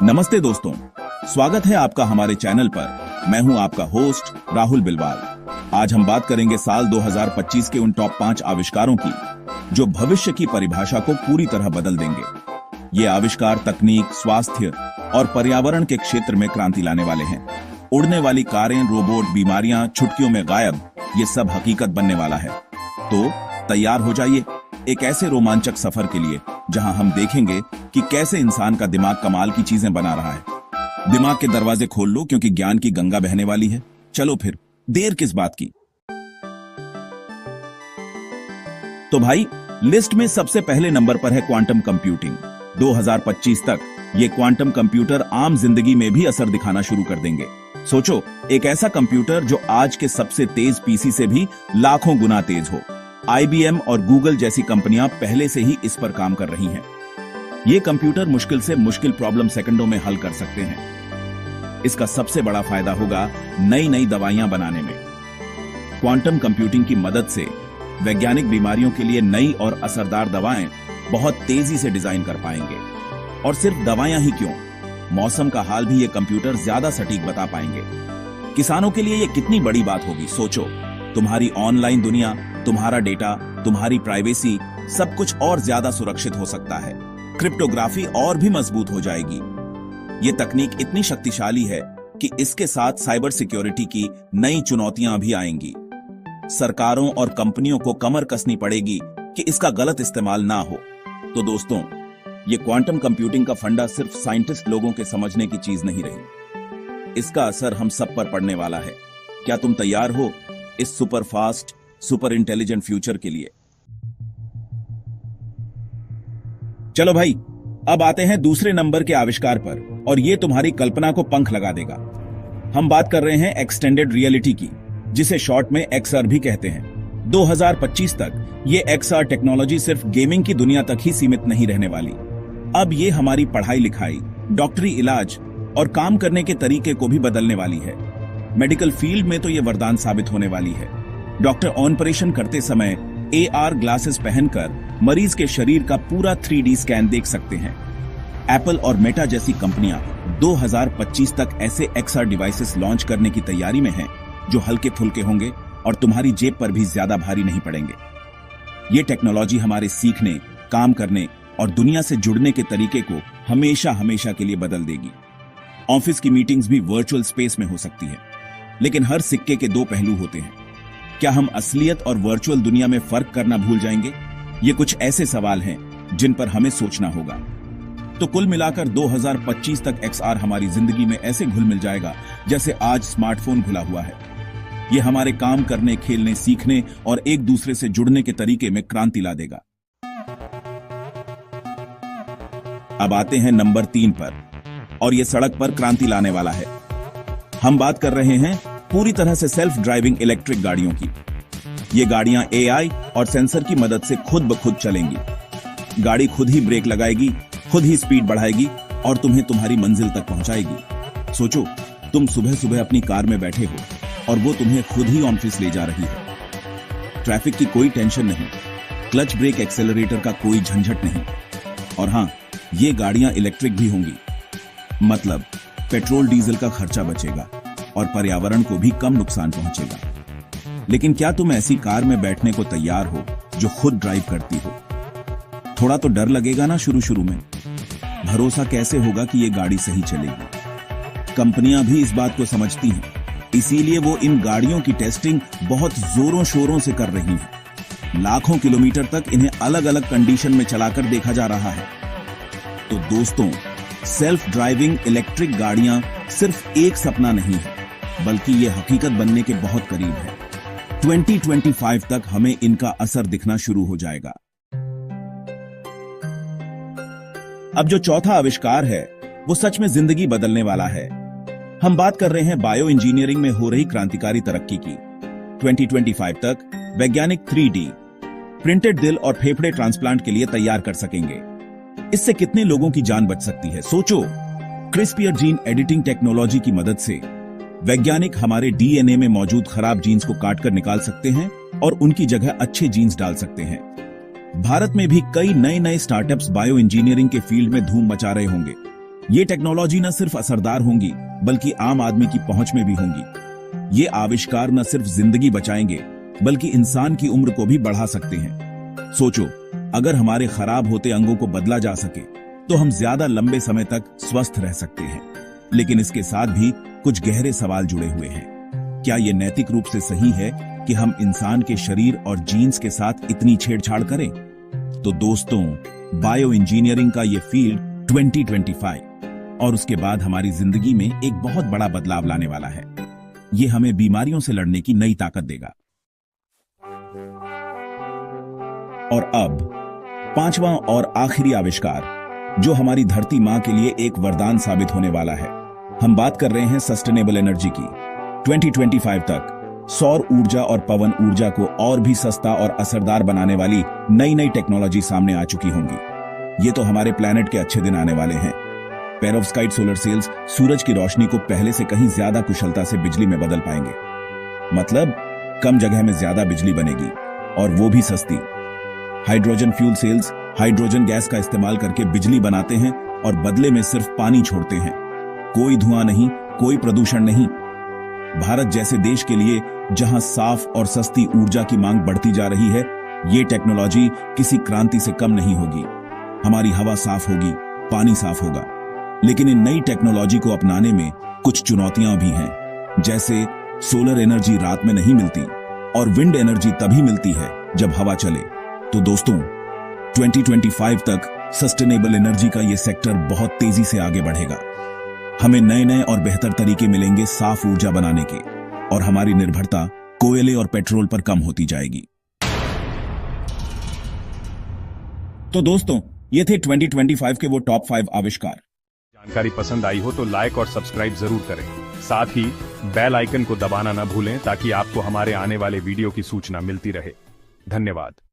नमस्ते दोस्तों, स्वागत है आपका हमारे चैनल पर। मैं हूं आपका होस्ट राहुल बिलवाल। आज हम बात करेंगे साल 2025 के उन टॉप 5 आविष्कारों की जो भविष्य की परिभाषा को पूरी तरह बदल देंगे। ये आविष्कार तकनीक, स्वास्थ्य और पर्यावरण के क्षेत्र में क्रांति लाने वाले हैं। उड़ने वाली कारें, रोबोट, बीमारियां चुटकियों में गायब, ये सब हकीकत बनने वाला है। तो तैयार हो जाइए एक ऐसे रोमांचक सफर के लिए जहां हम देखेंगे कि कैसे इंसान का दिमाग कमाल की चीजें बना रहा है। दिमाग के दरवाजे खोल लो क्योंकि ज्ञान की गंगा बहने वाली है। चलो फिर, देर किस बात की। तो भाई, लिस्ट में सबसे पहले नंबर पर है क्वांटम कंप्यूटिंग। 2025 तक ये क्वांटम कंप्यूटर आम जिंदगी में भी असर दिखाना शुरू कर देंगे। सोचो, एक ऐसा कंप्यूटर जो आज के सबसे तेज पीसी से भी लाखों गुना तेज हो। IBM और गूगल जैसी कंपनियां पहले से ही इस पर काम कर रही हैं। ये कंप्यूटर मुश्किल से मुश्किल प्रॉब्लम सेकंडों में हल कर सकते हैं। इसका सबसे बड़ा फायदा होगा नई नई दवाइयां बनाने में। क्वांटम कंप्यूटिंग की मदद से वैज्ञानिक बीमारियों के लिए नई और असरदार दवाएं बहुत तेजी से डिजाइन कर पाएंगे। और सिर्फ दवाइयां ही क्यों, मौसम का हाल भी ये कंप्यूटर ज्यादा सटीक बता पाएंगे। किसानों के लिए ये कितनी बड़ी बात होगी। सोचो, तुम्हारी ऑनलाइन दुनिया, तुम्हारा डेटा, तुम्हारी प्राइवेसी, सब कुछ और ज्यादा सुरक्षित हो सकता है। क्रिप्टोग्राफी और भी मजबूत हो जाएगी। ये तकनीक इतनी शक्तिशाली है कि इसके साथ साइबर सिक्योरिटी की नई चुनौतियां भी आएंगी। सरकारों और कंपनियों को कमर कसनी पड़ेगी कि इसका गलत इस्तेमाल ना हो। तो दोस्तों, ये क्वांटम कंप्यूटिंग का फंडा सिर्फ साइंटिस्ट लोगों के समझने की चीज नहीं रही। इसका असर हम सब पर पड़ने वाला है। क्या तुम तैयार हो इस super fast, super intelligent future के लिए? चलो भाई, अब आते हैं दूसरे नंबर के आविष्कार पर, और ये तुम्हारी कल्पना को पंख लगा देगा। हम बात कर रहे हैं एक्सटेंडेड रियलिटी की, जिसे शॉर्ट में XR भी कहते हैं। 2025 तक ये XR टेक्नोलॉजी सिर्फ गेमिंग की दुनिया तक ही सीमित नहीं रहने वाली। अब ये हमारी पढ़ाई लिखाई, डॉक्टरी इलाज और काम करने के तरीके को भी बदलने वाली है। मेडिकल फील्ड में तो ये वरदान साबित होने वाली है। डॉक्टर ऑपरेशन करते समय AR ग्लासेस पहनकर मरीज के शरीर का पूरा 3D स्कैन देख सकते हैं। एप्पल और मेटा जैसी कंपनियां 2025 तक ऐसे XR डिवाइसेस लॉन्च करने की तैयारी में हैं, जो हल्के फुल्के होंगे और तुम्हारी जेब पर भी ज्यादा भारी नहीं पड़ेंगे। ये टेक्नोलॉजी हमारे सीखने, काम करने और दुनिया से जुड़ने के तरीके को हमेशा हमेशा के लिए बदल देगी। ऑफिस की मीटिंग्स भी वर्चुअल स्पेस में हो सकती है। लेकिन हर सिक्के के 2 पहलू होते हैं। क्या हम असलियत और वर्चुअल दुनिया में फर्क करना भूल जाएंगे? ये कुछ ऐसे सवाल हैं जिन पर हमें सोचना होगा। तो कुल मिलाकर 2025 तक XR हमारी जिंदगी में ऐसे घुल मिल जाएगा जैसे आज स्मार्टफोन घुला हुआ है। ये हमारे काम करने, खेलने, सीखने और एक दूसरे से जुड़ने के तरीके में क्रांति ला देगा। अब आते हैं नंबर 3 पर, और ये सड़क पर क्रांति लाने वाला है। हम बात कर रहे हैं पूरी तरह से सेल्फ ड्राइविंग इलेक्ट्रिक गाड़ियों की। ये गाड़ियां AI और सेंसर की मदद से खुद ब खुद चलेंगी। गाड़ी खुद ही ब्रेक लगाएगी, खुद ही स्पीड बढ़ाएगी और तुम्हें तुम्हारी मंजिल तक पहुंचाएगी। सोचो, तुम सुबह सुबह अपनी कार में बैठे हो और वो तुम्हें खुद ही ऑफिस ले जा रही है। ट्रैफिक की कोई टेंशन नहीं, क्लच ब्रेक एक्सेलरेटर का कोई झंझट नहीं। और हाँ, ये गाड़ियां इलेक्ट्रिक भी होंगी, मतलब पेट्रोल डीजल का खर्चा बचेगा और पर्यावरण को भी कम नुकसान पहुंचेगा। लेकिन क्या तुम ऐसी कार में बैठने को तैयार हो जो खुद ड्राइव करती हो? थोड़ा तो डर लगेगा ना शुरू में। भरोसा कैसे होगा कि ये गाड़ी सही चलेगी? कंपनियां भी इस बात को समझती हैं, इसीलिए वो इन गाड़ियों की टेस्टिंग बहुत जोरों शोरों से कर रही हैं। लाखों किलोमीटर तक इन्हें अलग अलग कंडीशन में चलाकर देखा जा रहा है। तो दोस्तों, सेल्फ ड्राइविंग इलेक्ट्रिक गाड़ियां सिर्फ एक सपना नहीं है, बल्कि ये हकीकत बनने के बहुत करीब है। 2025 तक हमें इनका असर दिखना शुरू हो जाएगा। अब जो चौथा आविष्कार है वो सच में जिंदगी बदलने वाला है। हम बात कर रहे हैं बायो इंजीनियरिंग में हो रही क्रांतिकारी तरक्की की। 2025 तक वैज्ञानिक 3D प्रिंटेड दिल और फेफड़े ट्रांसप्लांट के लिए तैयार कर सकेंगे। इससे कितने लोगों की जान बच सकती है? सोचो, क्रिस्पियर जीन एडिटिंग टेक्नोलॉजी की मदद से वैज्ञानिक हमारे DNA में मौजूद खराब जीन्स को काटकर निकाल सकते हैं और उनकी जगह अच्छे जीन्स डाल सकते हैं। भारत में भी कई नए नए स्टार्टअप्स बायो इंजीनियरिंग के फील्ड में धूम मचा रहे होंगे। ये टेक्नोलॉजी न सिर्फ असरदार होंगी बल्कि आम आदमी की पहुंच में भी होंगी। ये आविष्कार न सिर्फ जिंदगी बचाएंगे बल्कि इंसान की उम्र को भी बढ़ा सकते हैं। सोचो, अगर हमारे खराब होते अंगों को बदला जा सके तो हम ज्यादा लंबे समय तक स्वस्थ रह सकते हैं। लेकिन इसके साथ भी कुछ गहरे सवाल जुड़े हुए हैं। क्या यह नैतिक रूप से सही है कि हम इंसान के शरीर और जीन्स के साथ इतनी छेड़छाड़ करें? तो दोस्तों, बायो इंजीनियरिंग का यह फील्ड 2025 और उसके बाद हमारी जिंदगी में एक बहुत बड़ा बदलाव लाने वाला है। ये हमें बीमारियों से लड़ने की नई ताकत देगा। और अब पांचवां और आखिरी आविष्कार, जो हमारी धरती मां के लिए एक वरदान साबित होने वाला है। हम बात कर रहे हैं सस्टेनेबल एनर्जी की। 2025 तक सौर ऊर्जा और पवन ऊर्जा को और भी सस्ता और असरदार बनाने वाली नई नई टेक्नोलॉजी सामने आ चुकी होंगी। ये तो हमारे प्लैनेट के अच्छे दिन आने वाले हैं। पेरोव्स्काइट सोलर सेल्स सूरज की रोशनी को पहले से कहीं ज्यादा कुशलता से बिजली में बदल पाएंगे। मतलब कम जगह में ज्यादा बिजली बनेगी और वो भी सस्ती। Hydrogen fuel cells hydrogen gas का इस्तेमाल करके बिजली बनाते हैं और बदले में सिर्फ पानी छोड़ते हैं। कोई धुआं नहीं, कोई प्रदूषण नहीं। भारत जैसे देश के लिए जहां साफ और सस्ती ऊर्जा की मांग बढ़ती जा रही है, ये टेक्नोलॉजी किसी क्रांति से कम नहीं होगी। हमारी हवा साफ होगी, पानी साफ होगा। लेकिन इन नई टेक्नोलॉजी को अपनाने में कुछ चुनौतियां भी हैं। जैसे सोलर एनर्जी रात में नहीं मिलती और विंड एनर्जी तभी मिलती है जब हवा चले। तो दोस्तों, 2025 तक सस्टेनेबल एनर्जी का यह सेक्टर बहुत तेजी से आगे बढ़ेगा। हमें नए नए और बेहतर तरीके मिलेंगे साफ ऊर्जा बनाने के, और हमारी निर्भरता कोयले और पेट्रोल पर कम होती जाएगी। तो दोस्तों, ये थे 2025 के वो टॉप 5 आविष्कार। जानकारी पसंद आई हो तो लाइक और सब्सक्राइब जरूर करें। साथ ही बेल आइकन को दबाना न भूलें ताकि आपको हमारे आने वाले वीडियो की सूचना मिलती रहे। धन्यवाद।